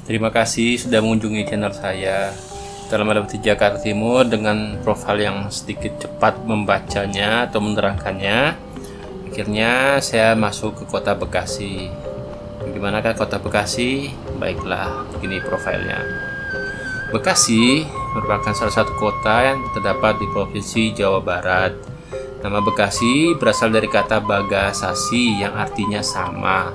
Terima kasih sudah mengunjungi channel saya. Dalam melewati Jakarta Timur dengan profil yang sedikit cepat membacanya atau menerangkannya, akhirnya saya masuk ke kota Bekasi. Bagaimanakah kota Bekasi? Baiklah, begini profilnya. Bekasi merupakan salah satu kota yang terdapat di Provinsi Jawa Barat. Nama Bekasi berasal dari kata Bagasasi yang artinya sama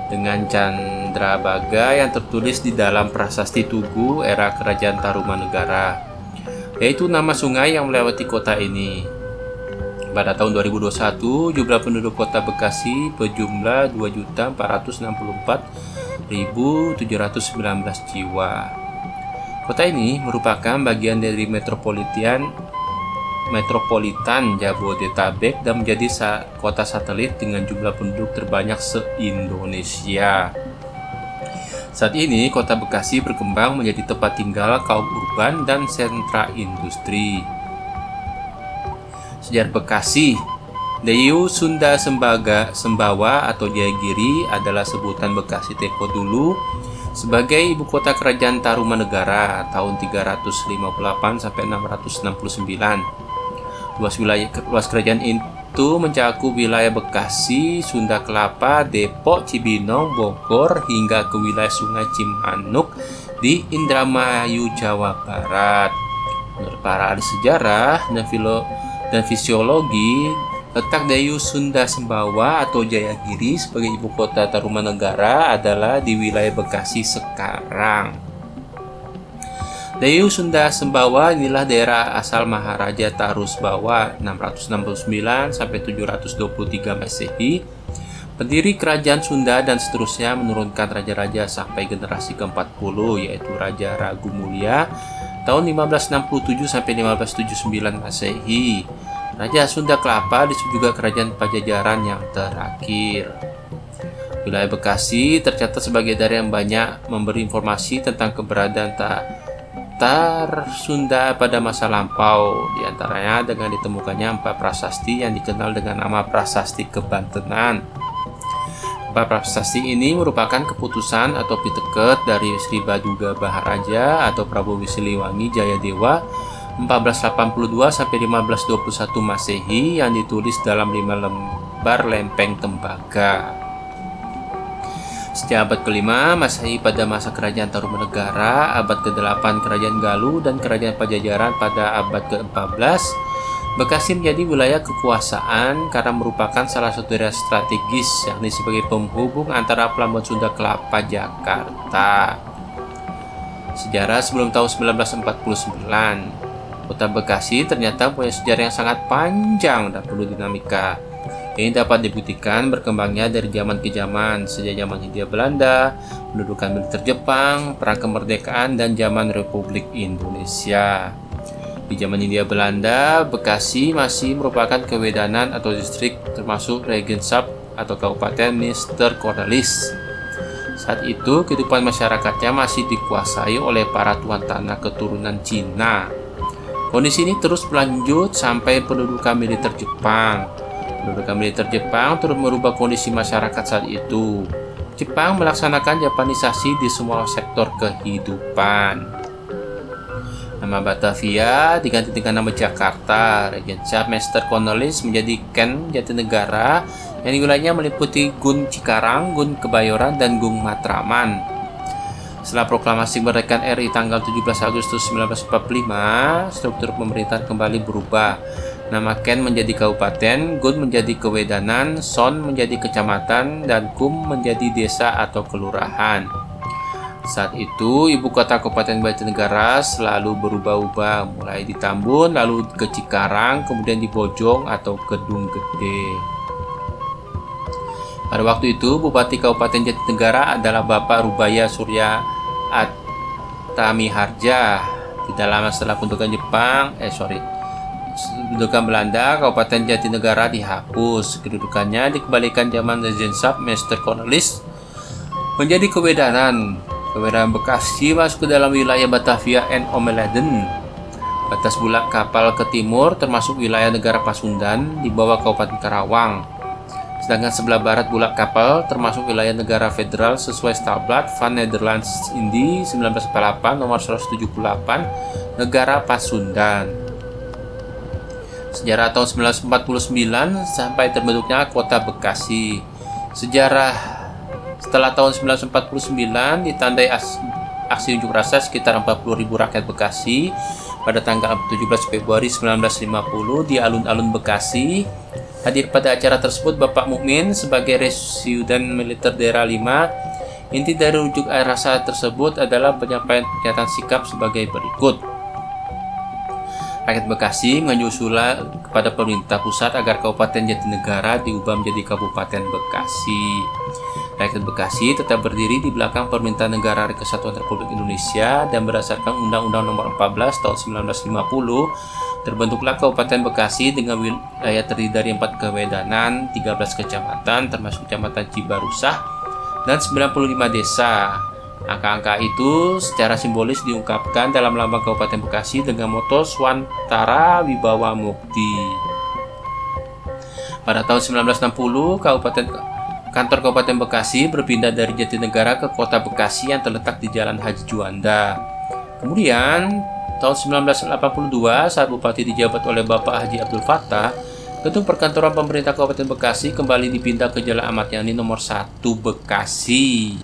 dengan Candrabaga yang tertulis di dalam Prasasti Tugu era Kerajaan Tarumanegara, yaitu nama sungai yang melewati kota ini. Pada tahun 2021, jumlah penduduk kota Bekasi berjumlah 2.464.719 jiwa. Kota ini merupakan bagian dari metropolitan Jabodetabek dan menjadi kota satelit dengan jumlah penduduk terbanyak se-Indonesia. Saat ini, kota Bekasi berkembang menjadi tempat tinggal kaum urban dan sentra industri. Sejarah Bekasi. Dayu Sunda Sembawa atau Jayagiri adalah sebutan Bekasi tempo dulu sebagai ibu kota kerajaan Tarumanegara tahun 358 sampai 669. Luas kerajaan itu mencakup wilayah Bekasi, Sunda Kelapa, Depok, Cibinong, Bogor, hingga ke wilayah Sungai Cimanuk di Indramayu, Jawa Barat. Menurut para ahli sejarah dan fisiologi, letak Dayu Sunda Sembawa atau Jayagiri sebagai ibu kota Tarumanegara adalah di wilayah Bekasi sekarang. Dayu Sunda Sembawa inilah daerah asal Maharaja Tarusbawa 669 sampai 723 Masehi. Pendiri kerajaan Sunda dan seterusnya menurunkan raja-raja sampai generasi ke-40, yaitu Raja Ragumulya tahun 1567 sampai 1579 Masehi. Raja Sunda Kelapa disebut juga kerajaan Pajajaran yang terakhir. Wilayah Bekasi tercatat sebagai daerah yang banyak memberi informasi tentang keberadaan Sunda pada masa lampau, diantaranya dengan ditemukannya 4 prasasti yang dikenal dengan nama Prasasti Kebantenan. 4 prasasti ini merupakan keputusan atau piteket dari Sri Baduga Maharaja atau Prabu Siliwangi Jayadewa 1482 sampai 1521 Masehi yang ditulis dalam 5 lembar lempeng tembaga. Sejak abad ke-5 Masehi pada masa kerajaan Tarumanegara, abad ke-8 kerajaan Galuh, dan kerajaan Pajajaran pada abad ke-14, Bekasi menjadi wilayah kekuasaan karena merupakan salah satu daerah strategis, yakni sebagai penghubung antara Pelabuhan Sunda Kelapa Jakarta. Sejarah sebelum tahun 1949, kota Bekasi ternyata punya sejarah yang sangat panjang dan penuh dinamika. Ini dapat dibuktikan berkembangnya dari zaman ke zaman, sejak zaman Hindia Belanda, pendudukan militer Jepang, perang kemerdekaan, dan zaman Republik Indonesia. Di zaman Hindia Belanda, Bekasi masih merupakan kewedanan atau distrik termasuk Regenschaft atau Kabupaten Münster Cornelis. Saat itu, kehidupan masyarakatnya masih dikuasai oleh para tuan tanah keturunan Cina. Kondisi ini terus berlanjut sampai pendudukan militer Jepang. Pendudukan militer Jepang terus merubah kondisi masyarakat saat itu. Jepang melaksanakan Japanisasi di semua sektor kehidupan. Nama Batavia diganti dengan nama Jakarta. Regenschaft Münster Cornelis menjadi Ken Jatinegara yang wilayahnya meliputi Gun Cikarang, Gun Kebayoran, dan Gun Matraman. Setelah proklamasi kemerdekaan RI tanggal 17 Agustus 1945, struktur pemerintahan kembali berubah. Nama Ken menjadi kabupaten, Gun menjadi kewedanan, Son menjadi kecamatan, dan Kum menjadi desa atau kelurahan. Saat itu, ibu kota Kabupaten Jatinegara selalu berubah-ubah, mulai di Tambun, lalu ke Cikarang, kemudian di Bojong atau Kedung Gede. Pada waktu itu, Bupati Kabupaten Jatinegara adalah Bapak Rubaya Surya Atamiharja. Tidak lama setelah pendudukan Belanda, Kabupaten Jatinegara dihapus. Kedudukannya dikembalikan zaman Regenschaft Münster Cornelis menjadi kewedanan. Kewedanan Bekasi masuk ke dalam wilayah Batavia and Omeleden. Batas bulak kapal ke timur termasuk wilayah negara Pasundan di bawah Kabupaten Karawang. Sedangkan sebelah barat bulak kapal termasuk wilayah negara federal sesuai Stadblad van Nederlands Indie 1948 nomor 178 negara Pasundan. Sejarah tahun 1949 sampai terbentuknya Kota Bekasi. Sejarah setelah tahun 1949 ditandai aksi unjuk rasa sekitar 40.000 rakyat Bekasi pada tanggal 17 Februari 1950 di alun-alun Bekasi. Hadir pada acara tersebut Bapak Mukmin sebagai Residen Militer Daerah 5. Inti dari unjuk rasa tersebut adalah penyampaian pernyataan sikap sebagai berikut. Rakyat Bekasi mengajukan usulan kepada pemerintah pusat agar Kabupaten Jatinegara diubah menjadi Kabupaten Bekasi. Rakyat Bekasi tetap berdiri di belakang Permintaan Negara Kesatuan Republik Indonesia dan berdasarkan Undang-Undang Nomor 14 Tahun 1950 terbentuklah Kabupaten Bekasi dengan wilayah terdiri dari 4 kewedanan, 13 kecamatan termasuk Kecamatan Cibarusah dan 95 desa. Angka-angka itu secara simbolis diungkapkan dalam lambang Kabupaten Bekasi dengan moto Swantara Wibawa Mukti. Pada tahun 1960, kantor Kabupaten Bekasi berpindah dari Jatinegara ke Kota Bekasi yang terletak di Jalan Haji Juanda. Kemudian, tahun 1982 saat Bupati dijabat oleh Bapak Haji Abdul Fattah, gedung perkantoran pemerintah Kabupaten Bekasi kembali dipindah ke Jalan Ahmad Yani nomor 1 Bekasi.